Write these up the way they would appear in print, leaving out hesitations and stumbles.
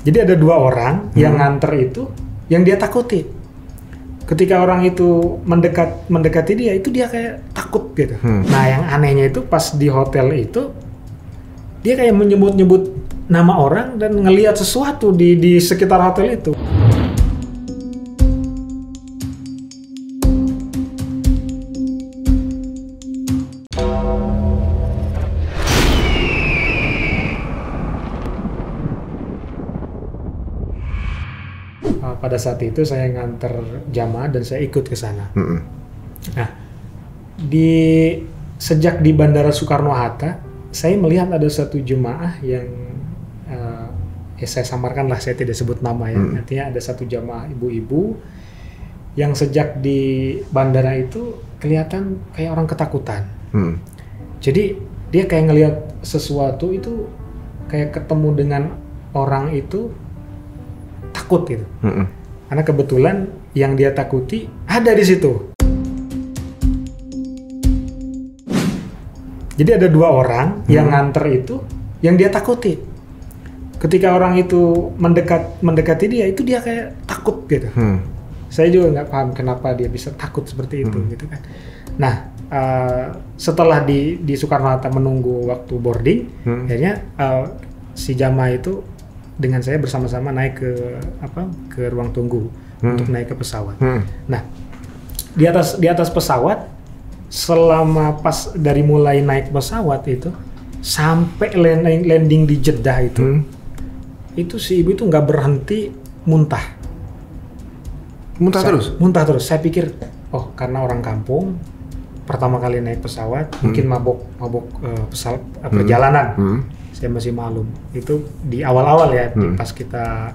Jadi ada dua orang yang nganter itu, yang dia takuti. Ketika orang itu mendekati dia, itu dia kayak takut gitu. Nah, yang anehnya itu pas di hotel itu, dia kayak menyebut-nyebut nama orang dan ngelihat sesuatu di sekitar hotel itu. Pada saat itu saya nganter jamaah dan saya ikut ke sana. Nah, sejak di Bandara Soekarno-Hatta, saya melihat ada satu jemaah yang saya samarkan lah, saya tidak sebut nama ya. Artinya ada satu jamaah ibu-ibu yang sejak di bandara itu kelihatan kayak orang ketakutan. Jadi dia kayak ngelihat sesuatu itu, kayak ketemu dengan orang itu takut gitu. Karena kebetulan yang dia takuti ada di situ. Jadi ada dua orang yang nganter itu, yang dia takuti. Ketika orang itu mendekati dia, itu dia kayak takut gitu. Saya juga nggak paham kenapa dia bisa takut seperti itu gitu kan. Nah, setelah di Soekarno-Hatta menunggu waktu boarding, akhirnya si jamaah itu dengan saya bersama-sama naik ke ruang tunggu untuk naik ke pesawat. Nah, di atas pesawat, selama pas dari mulai naik pesawat itu sampai landing di Jeddah itu si ibu itu nggak berhenti muntah terus. Saya pikir, oh karena orang kampung pertama kali naik pesawat mungkin mabok perjalanan. Saya masih maklum itu di awal-awal ya, pas kita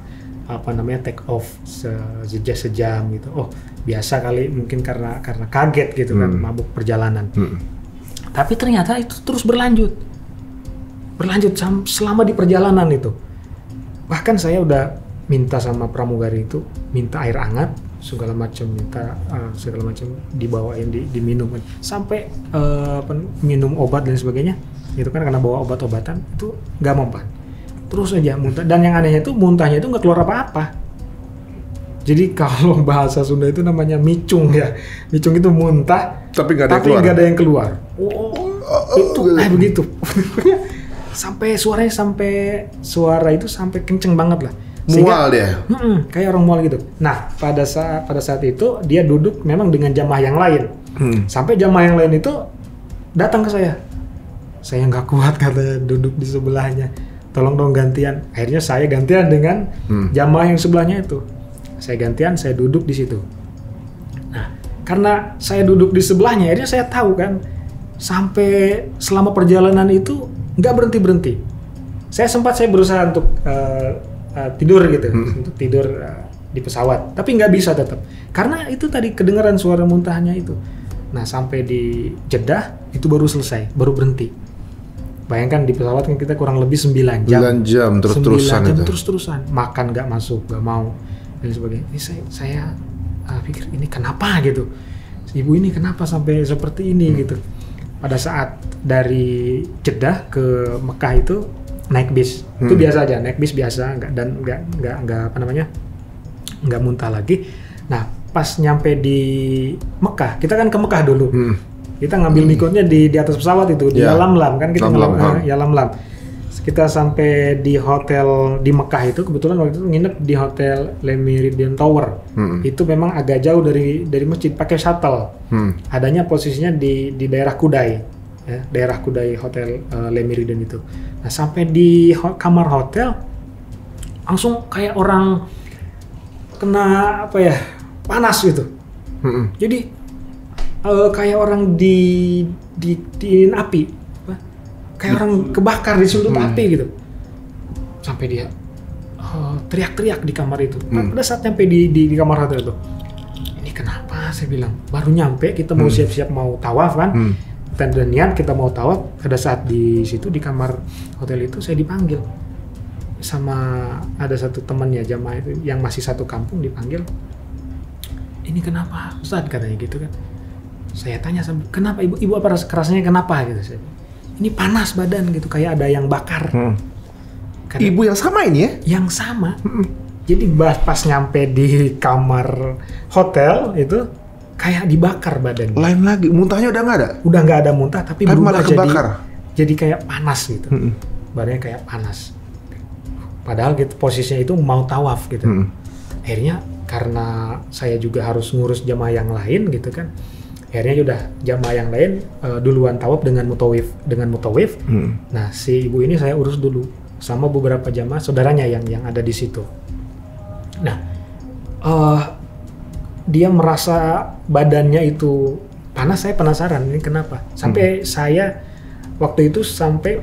take off sejam gitu. Oh biasa kali, mungkin karena kaget gitu kan, mabuk perjalanan. Tapi ternyata itu terus berlanjut selama di perjalanan itu. Bahkan saya udah minta sama pramugari itu, minta air hangat segala macam, dibawain diminum, sampai minum obat dan sebagainya. Itu kan karena bawa obat-obatan, itu nggak mempan, terus aja muntah. Dan yang anehnya itu muntahnya itu nggak keluar apa-apa. Jadi kalau bahasa Sunda itu namanya micung ya. Micung itu muntah tapi nggak ada yang keluar. Itu begitu. Sampai suara itu sampai kenceng banget lah. Mual dia. Kayak orang mual gitu. Nah, pada saat itu dia duduk memang dengan jamaah yang lain. Sampai jamaah yang lain itu datang ke saya. Saya nggak kuat katanya duduk di sebelahnya. Tolong dong gantian. Akhirnya saya gantian dengan jamaah yang sebelahnya itu. Saya gantian, saya duduk di situ. Nah, karena saya duduk di sebelahnya, akhirnya saya tahu kan, sampai selama perjalanan itu nggak berhenti. Saya berusaha untuk tidur gitu, untuk tidur di pesawat. Tapi nggak bisa tetap. Karena itu tadi kedengaran suara muntahnya itu. Nah, sampai di Jeddah itu baru selesai, baru berhenti. Bayangkan di pesawat kan kita kurang lebih 9 jam. 9 jam terus-terusan itu. Terus-terusan. Makan nggak masuk, nggak mau dan sebagainya. Ini saya pikir ini kenapa gitu. Ibu ini kenapa sampai seperti ini gitu. Pada saat dari Jeddah ke Mekah itu naik bis. Itu biasa aja, naik bis biasa, nggak muntah lagi. Nah, pas nyampe di Mekah, kita kan ke Mekah dulu. Kita ngambil mikotnya di atas pesawat itu, di Yalamlam kan, kita Yalamlam. Kita sampai di hotel di Mekah itu, kebetulan waktu itu nginep di hotel Le Méridien Tower. Itu memang agak jauh dari masjid, pakai shuttle. Adanya posisinya di daerah Kudai, ya, daerah Kudai hotel Le Méridien itu. Nah, sampai di kamar hotel langsung kayak orang kena panas gitu. Jadi kayak orang diinin api, kayak orang kebakar, disulut api gitu. Sampai dia teriak-teriak di kamar itu. Pada saat nyampe di kamar hotel itu, ini kenapa? Saya bilang, baru nyampe, kita mau siap-siap mau tawaf kan, dan niat kita mau tawaf. Pada saat di situ di kamar hotel itu saya dipanggil sama ada satu temannya jamaah itu yang masih satu kampung, dipanggil. Ini kenapa Ustaz, katanya gitu kan. Saya tanya, kenapa ibu apa rasanya kenapa gitu. Ini panas badan gitu, kayak ada yang bakar. Ibu yang sama ini ya? Yang sama. Jadi pas nyampe di kamar hotel itu kayak dibakar badannya. Lain lagi, muntahnya udah nggak ada? Udah nggak ada muntah, tapi berubah malah kebakar. Jadi kayak panas gitu. Badannya kayak panas. Padahal gitu posisinya itu mau tawaf gitu. Akhirnya karena saya juga harus ngurus jamaah yang lain gitu kan. Akhirnya udah jamaah yang lain duluan tawaf dengan mutawif. Nah, si ibu ini saya urus dulu sama beberapa jamaah saudaranya yang ada di situ. Nah, dia merasa badannya itu panas. Saya penasaran ini kenapa. Sampai saya waktu itu sampai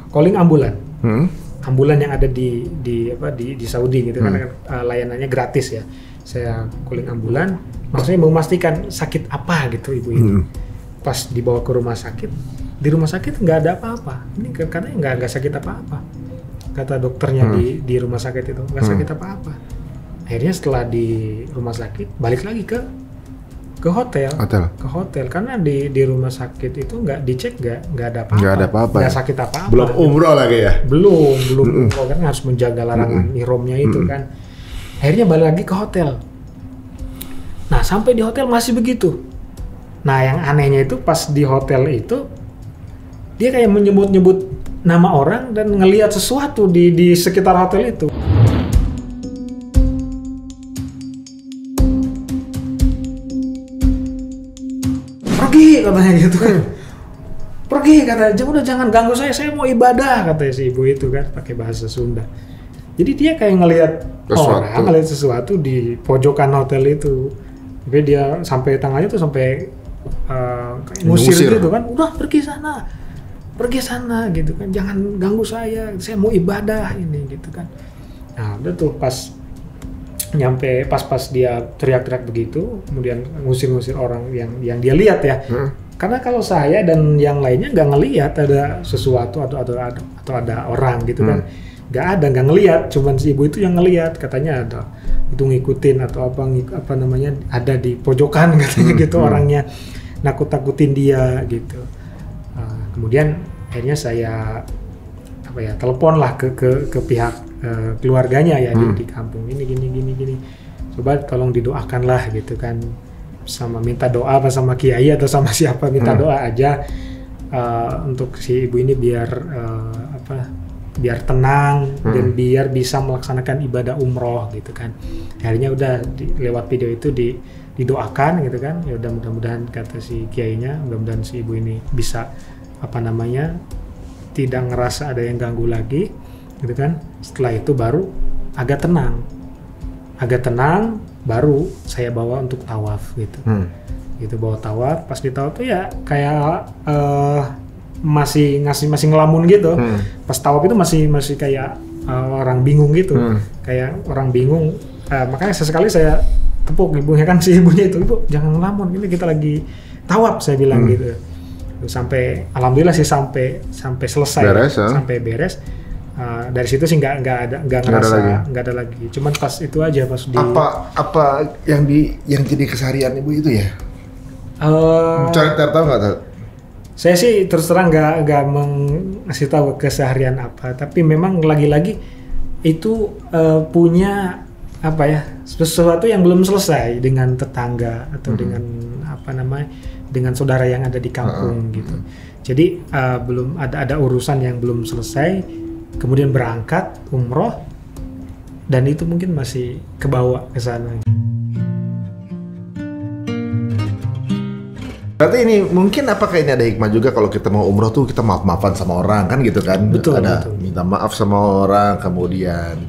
calling ambulan. Ambulan yang ada di Saudi gitu kan, layanannya gratis ya. Saya calling ambulan, maksudnya memastikan sakit apa gitu ibu ini. Pas dibawa ke rumah sakit, di rumah sakit nggak ada apa-apa. Ini katanya nggak sakit apa-apa. Kata dokternya di rumah sakit itu nggak sakit apa-apa. Akhirnya setelah di rumah sakit balik lagi ke hotel. Ke hotel karena di rumah sakit itu nggak dicek nggak ada apa-apa. Nggak ada apa-apa. Nggak sakit apa-apa. Belum umroh lagi ya? Belum umroh kan harus menjaga larangan ihramnya itu kan. Akhirnya balik lagi ke hotel. Nah sampai di hotel masih begitu. Nah yang anehnya itu pas di hotel itu dia kayak menyebut-nyebut nama orang dan ngelihat sesuatu di sekitar hotel itu. Pergi katanya gitu kan. Pergi katanya, udah jangan ganggu saya mau ibadah katanya si ibu itu kan pakai bahasa Sunda. Jadi dia kayak ngelihat orang, ngelihat sesuatu di pojokan hotel itu. Tapi dia sampai tangannya tuh sampai kayak ngusir gitu kan. Udah pergi sana gitu kan, jangan ganggu saya mau ibadah ini gitu kan. Nah udah tuh pas nyampe pas dia teriak-teriak begitu, kemudian ngusir-ngusir orang yang dia lihat ya. Karena kalau saya dan yang lainnya nggak ngelihat ada sesuatu atau ada orang gitu kan, nggak ngelihat, cuman si ibu itu yang ngelihat, katanya ada itu ngikutin atau apa namanya ada di pojokan katanya gitu orangnya nakut-nakutin dia gitu. Kemudian akhirnya saya telepon lah ke pihak keluarganya ya di kampung ini gini. Coba tolong didoakan lah gitu kan, sama minta doa apa sama kiai atau sama siapa minta doa aja untuk si ibu ini biar tenang dan biar bisa melaksanakan ibadah umroh gitu kan. Akhirnya udah lewat video itu didoakan gitu kan. Ya udah mudah-mudahan kata si kiainya, mudah-mudahan si ibu ini bisa tidak ngerasa ada yang ganggu lagi gitu kan. Setelah itu baru agak tenang baru saya bawa untuk tawaf gitu. Gitu bawa tawaf, pas di tawaf tuh ya kayak masih ngelamun gitu. Pas tawaf itu masih kayak orang bingung gitu. Kayak orang bingung. Makanya sesekali saya tepuk ibunya kan, si ibunya itu, "Ibu, jangan ngelamun, ini kita lagi tawaf," saya bilang gitu. Sampai alhamdulillah sih sampai selesai beres, sampai beres. Dari situ sih nggak ada lagi. Cuman pas itu aja pas di apa yang jadi keseharian ibu itu ya? Cari tahu nggak? Saya sih terus terang nggak mengasih tahu keseharian apa, tapi memang lagi-lagi itu punya sesuatu yang belum selesai dengan tetangga atau dengan saudara yang ada di kampung gitu. Jadi belum ada urusan yang belum selesai, kemudian berangkat umroh dan itu mungkin masih kebawa ke sana. Berarti ini mungkin apakah ini ada hikmah juga kalau kita mau umroh tuh kita maaf-maafan sama orang kan gitu kan? Betul. Minta maaf sama orang, kemudian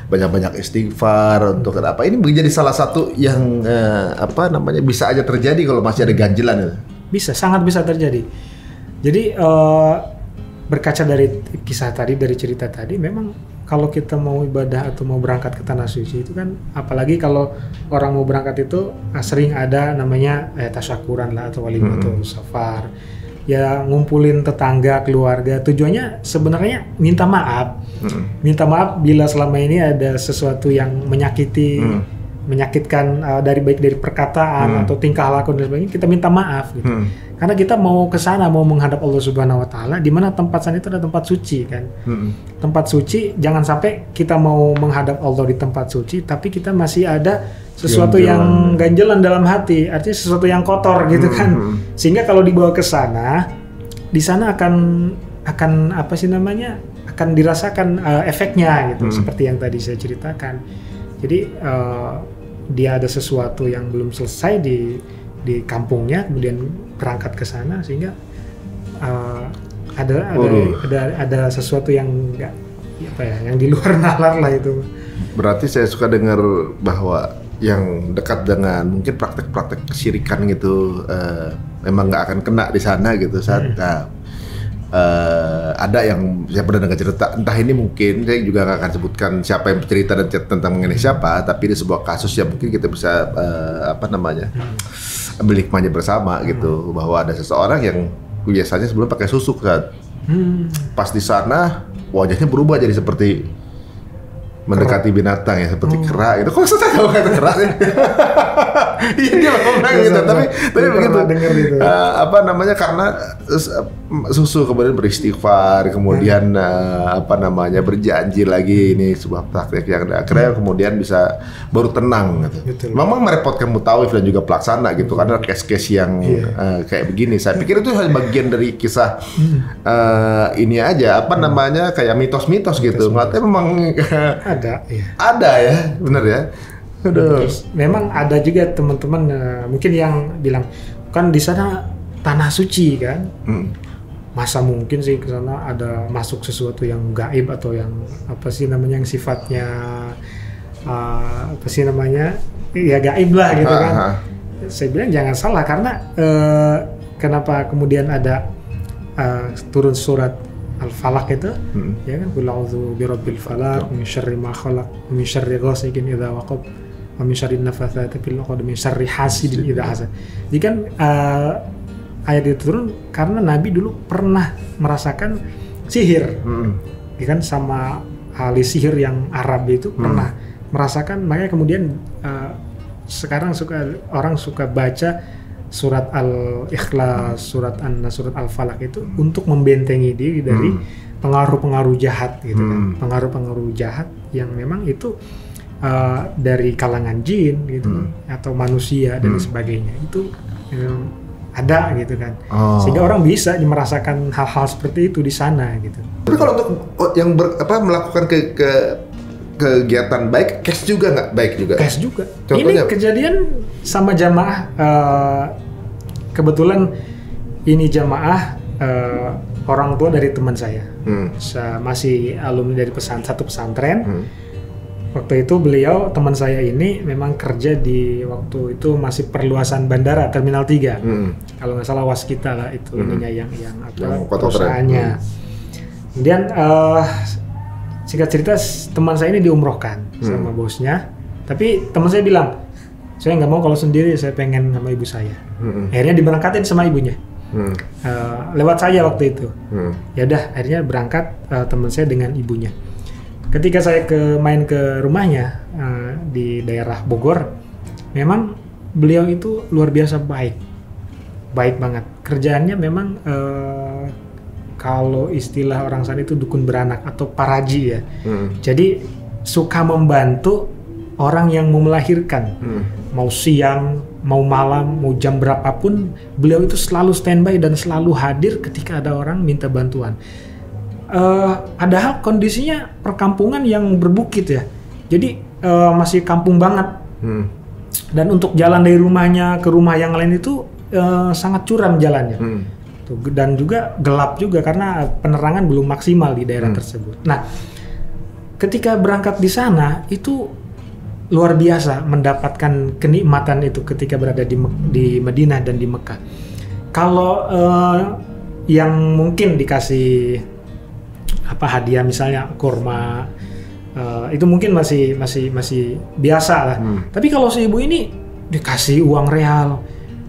banyak-banyak istighfar untuk apa? Ini menjadi salah satu yang bisa aja terjadi kalau masih ada ganjilan itu. Sangat bisa terjadi. Jadi berkaca dari kisah tadi, dari cerita tadi, memang kalau kita mau ibadah atau mau berangkat ke tanah suci itu kan, apalagi kalau orang mau berangkat itu sering ada namanya tasyakuran lah atau walimatul safar. Ya ngumpulin tetangga, keluarga. Tujuannya sebenarnya minta maaf. Minta maaf bila selama ini ada sesuatu yang menyakiti menyakitkan dari baik dari perkataan atau tingkah laku dan sebagainya, kita minta maaf gitu. Karena kita mau ke sana, mau menghadap Allah Subhanahu wa taala, di mana tempat sana itu adalah tempat suci kan. Tempat suci, jangan sampai kita mau menghadap Allah di tempat suci tapi kita masih ada sesuatu yang ganjelan dalam hati, artinya sesuatu yang kotor gitu kan. Sehingga kalau dibawa ke sana, di sana akan apa sih namanya? Akan dirasakan efeknya gitu, seperti yang tadi saya ceritakan. Jadi dia ada sesuatu yang belum selesai di kampungnya, kemudian berangkat ke sana sehingga ada sesuatu yang enggak apa ya, yang di luar nalar lah itu. Berarti saya suka dengar bahwa yang dekat dengan mungkin praktek-praktek kesyirikan gitu memang nggak akan kena di sana gitu saat ada yang saya pernah dengar cerita, entah ini mungkin saya juga nggak akan sebutkan siapa yang bercerita dan tentang mengenai siapa, tapi di sebuah kasus yang mungkin kita bisa ambil hikmahnya bersama gitu, bahwa ada seseorang yang biasanya sebelum pakai susuk kan, pas di sana wajahnya berubah jadi seperti mendekati binatang ya, seperti kera gitu. Kok saya tahu kata kera ya? Iya dia ngomong gitu, tapi begitu. Karena susu kemudian beristighfar, kemudian berjanji lagi, ini sebuah praktek yang akhirnya kemudian bisa baru tenang gitu. Betul. Memang merepotkan mutawif dan juga pelaksana gitu, karena case-case yang kayak begini. Saya pikir itu hanya bagian dari kisah ini aja, kayak mitos-mitos gitu. Nggak memang ada ya, benar ya. Terus, memang ada juga teman-teman mungkin yang bilang kan di sana tanah suci kan, masa mungkin sih ke sana ada masuk sesuatu yang gaib atau yang yang sifatnya ya gaib lah gitu kan. Saya bilang jangan salah, karena kenapa kemudian ada turun surat Al-Falaq itu, ya kan, qul a'udzu birabbil falaq min syarri ma khalaq min syarri ghasiqin idza waqab wa min syarri nafatsati fil 'uqad min syarri hasidin idza hasad. Jadi kan ayat itu turun karena Nabi dulu pernah merasakan sihir, ya kan, sama ahli sihir yang Arab itu pernah merasakan, makanya kemudian sekarang orang suka baca surat Al-Ikhlas, surat An-Nas, surat Al-Falaq itu untuk membentengi diri dari pengaruh-pengaruh jahat gitu kan. Pengaruh-pengaruh jahat yang memang itu dari kalangan jin gitu atau manusia dan sebagainya. Itu ada gitu kan. Sehingga orang bisa merasakan hal-hal seperti itu di sana gitu. Tapi kalau untuk yang melakukan kegiatan baik, cash juga nggak baik juga? Cash juga. Contohnya? Ini kejadian sama jamaah, kebetulan ini jamaah orang tua dari teman saya. Masih alumni dari satu pesantren. Waktu itu teman saya ini memang kerja di waktu itu masih perluasan bandara Terminal 3. Kalau nggak salah Waskita lah itu ininya yang perusahaannya. Kemudian singkat cerita, teman saya ini diumrohkan sama bosnya, tapi teman saya bilang, saya nggak mau kalau sendiri, saya pengen sama ibu saya. Akhirnya diberangkatin sama ibunya, lewat saya waktu itu. Ya udah, akhirnya berangkat teman saya dengan ibunya. Ketika saya main ke rumahnya di daerah Bogor, memang beliau itu luar biasa baik banget. Kerjaannya memang kalau istilah orang sana itu dukun beranak atau paraji ya. Jadi suka membantu orang yang mau melahirkan. Mau siang, mau malam, mau jam berapapun, beliau itu selalu standby dan selalu hadir ketika ada orang minta bantuan. Padahal kondisinya perkampungan yang berbukit ya. Jadi masih kampung banget. Dan untuk jalan dari rumahnya ke rumah yang lain itu sangat curam jalannya. Dan juga gelap juga karena penerangan belum maksimal di daerah tersebut. Nah, ketika berangkat di sana itu luar biasa mendapatkan kenikmatan itu ketika berada di Madinah dan di Mekah. Kalau yang mungkin dikasih hadiah misalnya kurma, itu mungkin masih biasa lah. Tapi kalau si ibu ini dikasih uang real,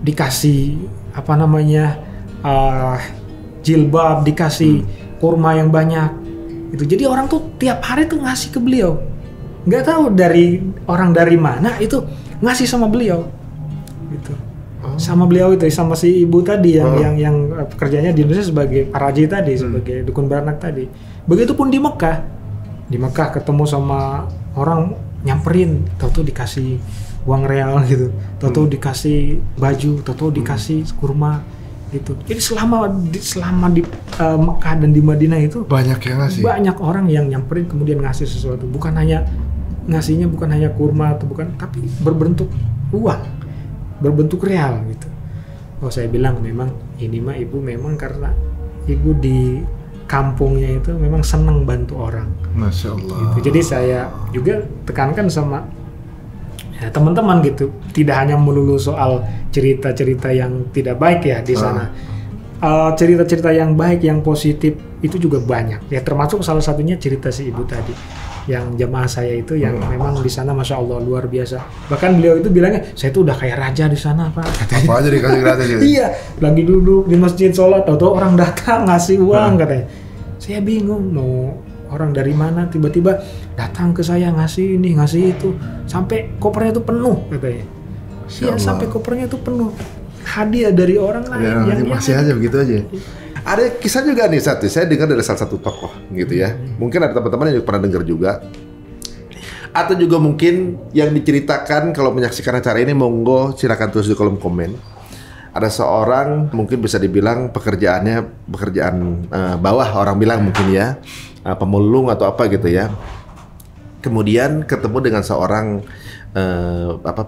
dikasih jilbab, dikasih kurma yang banyak itu. Jadi orang tuh tiap hari tuh ngasih ke beliau nggak tahu dari orang dari mana itu ngasih sama beliau gitu. Sama beliau itu, sama si ibu tadi yang kerjanya di Indonesia sebagai paraji tadi, sebagai dukun beranak tadi. Begitupun di Mekah ketemu sama orang nyamperin, tahu-tahu dikasih uang real gitu, tahu-tahu dikasih baju, tahu-tahu dikasih kurma gitu. Jadi selama di Mekah dan di Madinah itu banyak yang ngasih. Banyak orang yang nyamperin kemudian ngasih sesuatu, bukan hanya ngasihnya bukan hanya kurma atau bukan, tapi berbentuk uang, berbentuk real gitu. Oh, saya bilang memang ini mah ibu memang karena ibu di kampungnya itu memang senang bantu orang. Masya Allah. Gitu. Jadi saya juga tekankan sama teman-teman gitu, tidak hanya melulu soal cerita-cerita yang tidak baik ya di sana. Cerita-cerita yang baik, yang positif itu juga banyak. Ya termasuk salah satunya cerita si ibu tadi, yang jamaah saya itu yang memang di sana masya Allah luar biasa. Bahkan beliau itu bilangnya, saya tuh udah kayak raja di sana Pak. Apa aja dikasih gratis gitu? Iya, lagi duduk di masjid sholat, tahu-tahu orang datang ngasih uang katanya. Saya bingung mau orang dari mana tiba-tiba datang ke saya ngasih ini ngasih itu, sampai kopernya itu penuh katanya. Iya, sampai kopernya itu penuh. Hadiah dari orang lain yang masih aja begitu aja. Ada kisah juga nih saya dengar dari salah satu tokoh gitu ya. Mungkin ada teman-teman yang pernah dengar juga. Atau juga mungkin yang diceritakan kalau menyaksikan acara ini, monggo silakan tulis di kolom komen. Ada seorang mungkin bisa dibilang pekerjaan bawah, orang bilang mungkin ya, pemulung atau apa gitu ya. Kemudian ketemu dengan seorang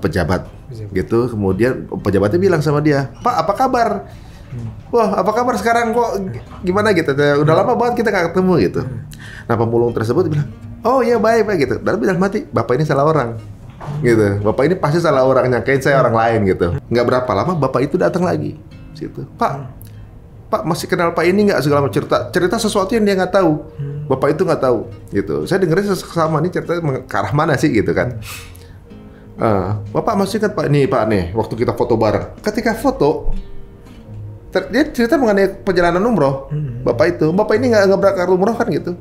pejabat gitu. Kemudian pejabatnya bilang sama dia, "Pak, apa kabar? Wah, apa kabar sekarang kok gimana gitu? Udah lama banget kita nggak ketemu gitu." Nah, pemulung tersebut bilang, "Oh iya baik gitu." Dan bilang mati, "Bapak ini salah orang." Gitu. "Bapak ini pasti salah orang, nyangkain saya orang lain gitu." Nggak berapa lama bapak itu datang lagi situ. Pak masih kenal Pak ini nggak?" Segala macam cerita sesuatu yang dia nggak tahu. Bapak itu nggak tahu gitu. Saya dengerin sama ini cerita ke arah mana sih gitu kan. "Bapak masih ingat Pak nih waktu kita foto bareng. Ketika foto dia cerita mengenai perjalanan umroh. Bapak ini nggak berangkat umroh kan gitu.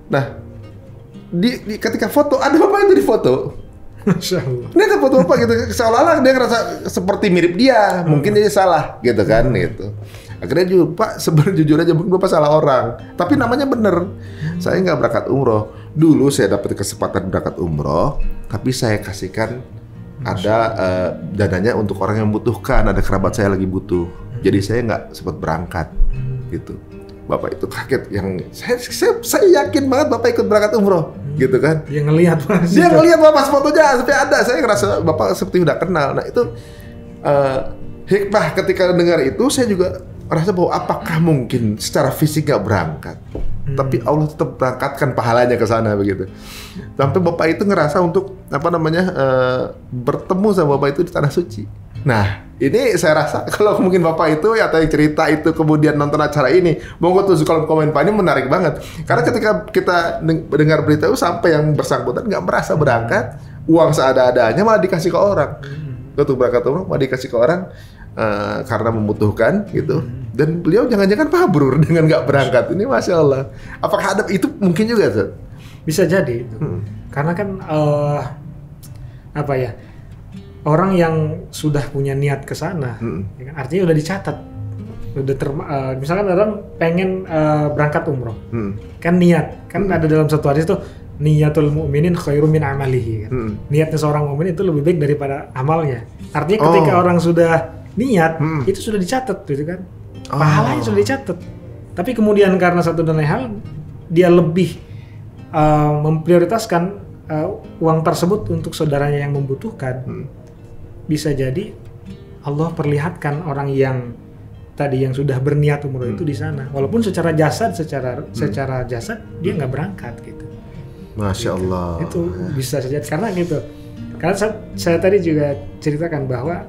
Nah, ketika foto ada bapak itu di foto. Masya Allah. Dia ada foto apa gitu, seolah-olah dia ngerasa seperti mirip dia. Mungkin dia salah gitu kan gitu. Akhirnya juga, "Pak, sebenarnya jujur aja mungkin Bapak salah orang, tapi namanya bener. Saya nggak berangkat umroh. Dulu saya dapat kesempatan berangkat umroh, tapi saya kasihkan ada dananya untuk orang yang membutuhkan, ada kerabat saya lagi butuh. Jadi saya nggak sempat berangkat gitu." Bapak itu kaget, yang saya yakin banget Bapak ikut berangkat umroh gitu kan. Dia ngelihat Bapak fotonya sampai ada. Saya ngerasa Bapak seperti udah kenal. Nah itu hikmah ketika dengar itu, saya juga merasa bahwa apakah mungkin secara fisik gak berangkat, tapi Allah tetap berangkatkan pahalanya ke sana begitu. Sampai Bapak itu ngerasa untuk bertemu sama Bapak itu di tanah suci. Nah, ini saya rasa kalau mungkin Bapak itu atau yang cerita itu kemudian nonton acara ini, monggo tulis di kolom komen Pak, ini menarik banget. Karena ketika kita dengar berita itu sampai yang bersangkutan nggak merasa berangkat, uang seada-adanya malah dikasih ke orang. Untuk berangkat umroh malah dikasih ke orang karena membutuhkan gitu. Dan beliau jangan-jangan mabrur dengan nggak berangkat. Ini Masya Allah. Apakah ada itu mungkin juga, Zat? Bisa jadi. Karena kan orang yang sudah punya niat ke sana, ya kan, artinya udah dicatat, misalkan orang pengen berangkat umroh, kan niat, kan ada dalam satu hadis tuh, niyatul mu'minin khairum min amalihi, kan? Niatnya seorang mukmin itu lebih baik daripada amalnya. Artinya ketika orang sudah niat, itu sudah dicatat, gitu kan, pahalanya sudah dicatat. Tapi kemudian karena satu dan lain hal, dia lebih memprioritaskan uang tersebut untuk saudaranya yang membutuhkan. Bisa jadi Allah perlihatkan orang yang tadi yang sudah berniat umroh itu di sana, walaupun secara jasad dia nggak berangkat gitu. Masya Allah. Itu bisa saja karena gitu. Karena saya tadi juga ceritakan bahwa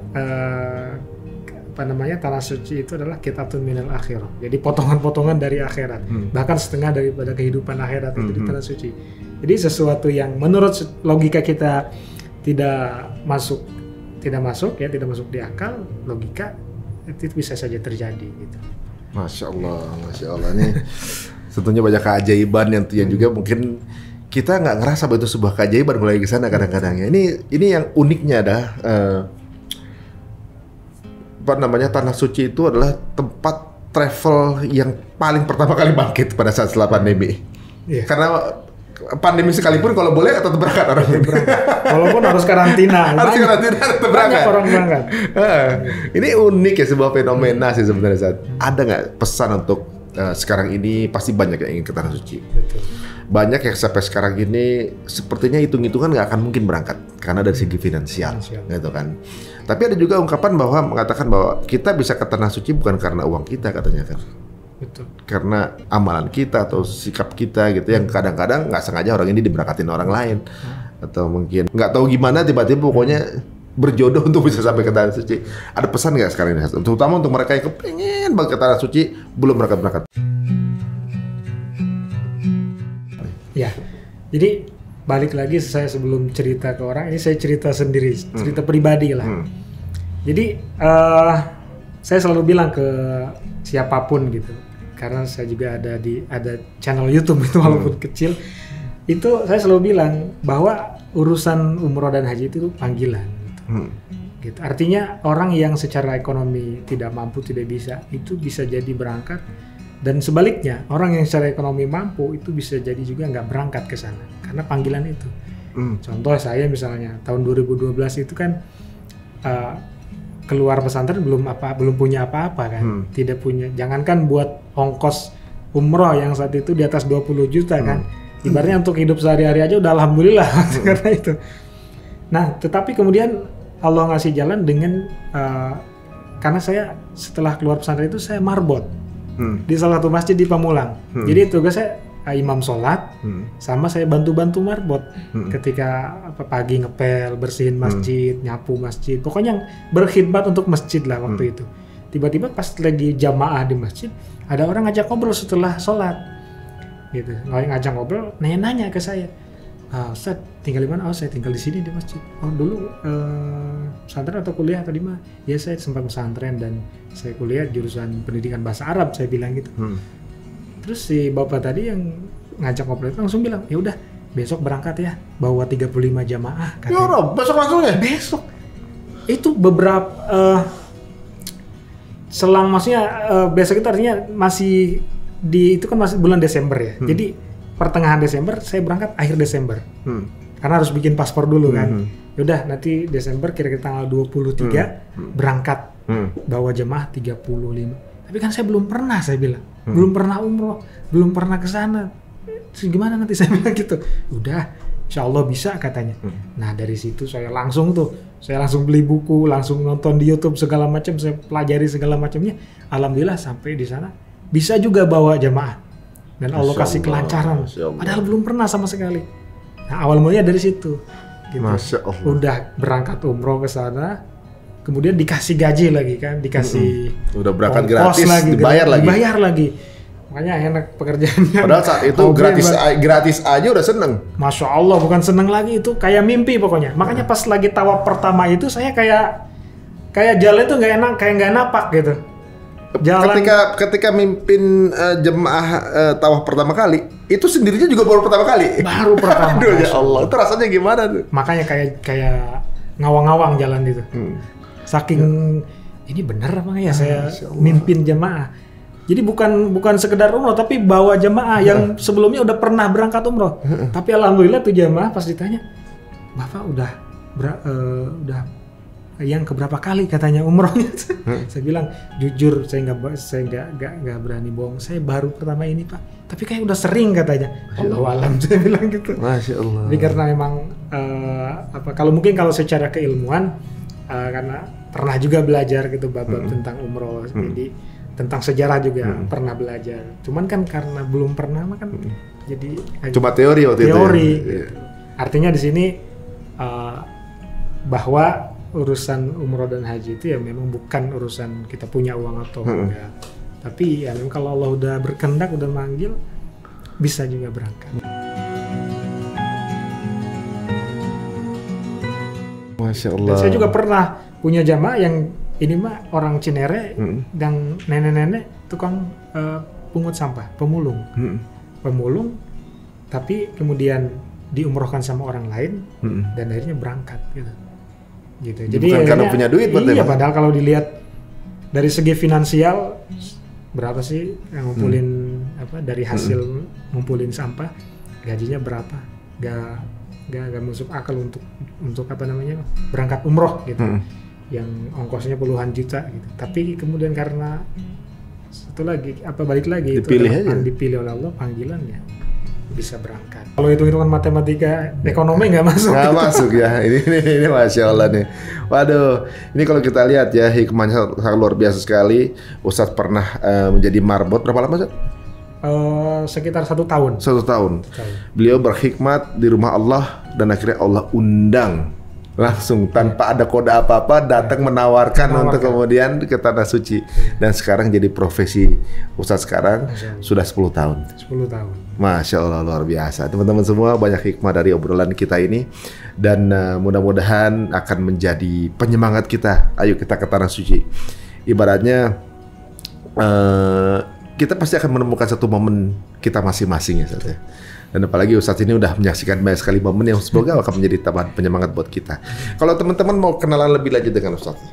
tanah suci itu adalah kitabun minal akhirah. Jadi potongan-potongan dari akhirat, bahkan setengah daripada kehidupan akhirat itu di tanah suci. Jadi sesuatu yang menurut logika kita tidak masuk di akal, logika itu bisa saja terjadi gitu. Masya Allah. Ini tentunya banyak keajaiban yang juga mungkin kita nggak ngerasa bahwa itu sebuah keajaiban mulai ke sana kadang-kadang ya. Ini yang uniknya adalah apa namanya, Tanah Suci itu adalah tempat travel yang paling pertama kali bangkit pada saat setelah pandemi. Yeah. Karena pandemi sekalipun kalau boleh tetap berangkat orang. Walaupun harus karantina. Harus karantina tetap berangkat. Banyak orang berangkat. Ini unik ya, sebuah fenomena sih sebenarnya. Saat ada nggak pesan untuk sekarang ini pasti banyak yang ingin ke Tanah Suci. Betul. Banyak yang sampai sekarang ini sepertinya hitung-hitungan nggak akan mungkin berangkat karena dari segi finansial, gitu kan. Tapi ada juga ungkapan bahwa mengatakan bahwa kita bisa ke Tanah Suci bukan karena uang kita katanya kan. Betul. Karena amalan kita atau sikap kita gitu yang kadang-kadang nggak sengaja orang ini diberangkatin orang lain atau mungkin nggak tahu gimana tiba-tiba pokoknya berjodoh untuk bisa sampai ke Tanah Suci. Ada pesan nggak sekarang ini, terutama untuk mereka yang kepengen banget ke Tanah Suci belum berangkat? Ya, jadi balik lagi saya sebelum cerita ke orang ini saya cerita sendiri, cerita pribadi lah. Jadi saya selalu bilang ke siapapun gitu, karena saya juga ada channel YouTube itu walaupun kecil, itu saya selalu bilang bahwa urusan umroh dan haji itu panggilan. Gitu. Artinya orang yang secara ekonomi tidak mampu, tidak bisa, itu bisa jadi berangkat. Dan sebaliknya, orang yang secara ekonomi mampu itu bisa jadi juga nggak berangkat ke sana karena panggilan itu. Contoh saya misalnya tahun 2012 itu kan keluar pesantren belum punya apa-apa kan, tidak punya. Jangankan buat ongkos umroh yang saat itu di atas 20 juta kan, ibaratnya untuk hidup sehari-hari aja udah alhamdulillah karena itu. Nah, tetapi kemudian Allah ngasih jalan dengan karena saya setelah keluar pesantren itu saya marbot. Di salah satu masjid di Pamulang. Jadi tugas saya imam sholat, sama saya bantu-bantu marbot. Ketika pagi ngepel, bersihin masjid, nyapu masjid, pokoknya berkhidmat untuk masjid lah waktu itu. Tiba-tiba pas lagi jamaah di masjid, ada orang ngajak ngobrol setelah sholat, gitu. Ngajak ngobrol, nanya ke saya, Ustaz tinggal di mana? Oh saya tinggal di sini di masjid. Oh dulu pesantren atau kuliah atau di mana? Ya saya sempat pesantren dan saya kuliah jurusan pendidikan bahasa Arab, saya bilang gitu. Terus si bapak tadi yang ngajak ngobrol itu langsung bilang, ya udah besok berangkat ya, bawa 35 jamaah. Ya Rob, besok langsung ya? Besok. Itu beberapa selang maksudnya besok itu artinya masih itu kan masih bulan Desember ya. Jadi pertengahan Desember saya berangkat akhir Desember. Karena harus bikin paspor dulu kan. Yaudah nanti Desember kira-kira tanggal 23 berangkat. Bawa jemaah 35. Tapi kan saya belum pernah, saya bilang. Belum pernah umroh, belum pernah ke sana. Gimana nanti saya bilang gitu. Udah, insya Allah bisa katanya. Nah dari situ saya langsung beli buku, langsung nonton di YouTube segala macam, saya pelajari segala macamnya. Alhamdulillah sampai di sana bisa juga bawa jemaah. Dan Allah kasih kelancaran, padahal belum pernah sama sekali. Nah awal mulanya dari situ, gitu. Masya Allah. Udah berangkat umroh ke sana, kemudian dikasih gaji lagi kan, dikasih udah berangkat gratis, lagi, dibayar lagi. Makanya enak pekerjaannya. Padahal saat itu gratis aja udah seneng. Masya Allah, bukan seneng lagi, itu kayak mimpi pokoknya. Makanya pas lagi tawaf pertama itu saya kayak jalan itu nggak enak, kayak nggak napak gitu. Jalan. Ketika mimpin jemaah tawaf pertama kali, itu sendirinya juga baru pertama kali. Baru pertama. Aduh ya Allah, itu rasanya gimana tuh? Makanya kayak ngawang-ngawang jalan itu. Saking ini bener apa ya saya mimpin jemaah. Jadi bukan sekedar umroh tapi bawa jemaah yang sebelumnya udah pernah berangkat umroh. Tapi alhamdulillah tuh jemaah pas ditanya, "Bapak udah yang keberapa kali katanya umrohnya?" Saya bilang jujur saya nggak berani bohong, saya baru pertama ini Pak, tapi kayak udah sering katanya. Allahu alam, saya bilang gitu. Masya Allah. Jadi karena memang kalau secara keilmuan karena pernah juga belajar gitu bab tentang umroh, jadi tentang sejarah juga pernah belajar. Cuman kan karena belum pernah kan jadi cuma teori waktu itu. Teori. Gitu. Artinya di sini bahwa urusan umroh dan haji itu ya memang bukan urusan kita punya uang atau enggak. Tapi ya memang kalau Allah udah berkehendak, udah manggil, bisa juga berangkat. Masya Allah. Dan saya juga pernah punya jamaah yang ini mah orang Cinere dan nenek-nenek tukang pungut sampah, pemulung. Pemulung, tapi kemudian diumrohkan sama orang lain dan akhirnya berangkat gitu. Jadi bukan karena punya duit, iya, padahal kalau dilihat dari segi finansial berapa sih yang ngumpulin dari hasil ngumpulin sampah, gajinya berapa? Gak masuk akal untuk berangkat umroh gitu. Yang ongkosnya puluhan juta gitu. Tapi kemudian karena satu lagi balik lagi dipilih oleh Allah, panggilannya bisa berangkat. Kalau hitung-hitungan matematika ekonomi nggak masuk. Nggak masuk ya. Ini Masya Allah nih. Waduh, ini kalau kita lihat ya hikmahnya sangat luar biasa sekali. Ustadz pernah menjadi marbot berapa lama, Ustadz? Sekitar 1 tahun. 1 tahun. Beliau berkhidmat di rumah Allah dan akhirnya Allah undang langsung tanpa ada kode apa-apa datang menawarkan untuk kemudian ke tanah suci. Dan sekarang jadi profesi Ustadz sekarang sudah 10 tahun. 10 tahun. Masya Allah, luar biasa. Teman-teman semua, banyak hikmah dari obrolan kita ini dan mudah-mudahan akan menjadi penyemangat kita. Ayo kita ke tanah suci. Ibaratnya kita pasti akan menemukan satu momen kita masing-masing ya, Ustaz ya. Dan apalagi Ustadz ini udah menyaksikan banyak sekali momen yang semoga akan menjadi tambahan penyemangat buat kita. Kalau teman-teman mau kenalan lebih lanjut dengan Ustadz,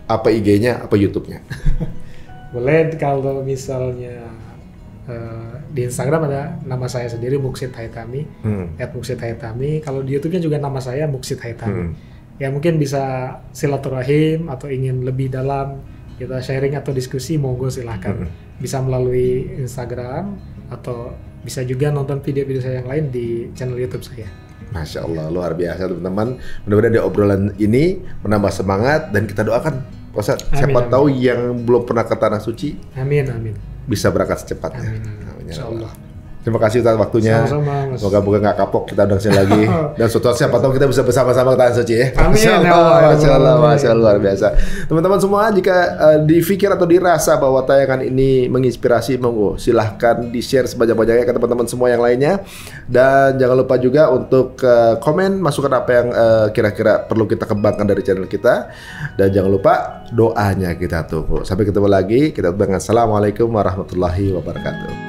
apa IG-nya, apa YouTube-nya? Boleh, kalau misalnya di Instagram ada nama saya sendiri, Muksid Haitami, @muksidhaitami. Kalau di YouTube-nya juga nama saya, Muksid Haitami. Ya mungkin bisa silaturahim atau ingin lebih dalam kita sharing atau diskusi, monggo silahkan. Bisa melalui Instagram atau bisa juga nonton video-video saya yang lain di channel YouTube saya. Masya Allah, luar biasa teman-teman. Mudah-mudahan di obrolan ini menambah semangat dan kita doakan, Ustaz, siapa tahu yang belum pernah ke tanah suci, amin, bisa berangkat secepatnya. Amin. Insya Allah. Terima kasih Ustaz waktunya. Sama-sama. Moga-moga nggak kapok, kita undang sini lagi. Dan suatu saat siapa tahu kita bisa bersama-sama ke tanah suci ya. Amin. Masya Allah, luar biasa. Teman-teman semua, jika dipikir atau dirasa bahwa tayangan ini menginspirasi, monggo silahkan di-share sebanyak-banyaknya ke teman-teman semua yang lainnya. Dan jangan lupa juga untuk komen, masukan apa yang kira-kira perlu kita kembangkan dari channel kita. Dan jangan lupa doanya kita tunggu. Sampai ketemu lagi. Kita dengan Assalamualaikum warahmatullahi wabarakatuh.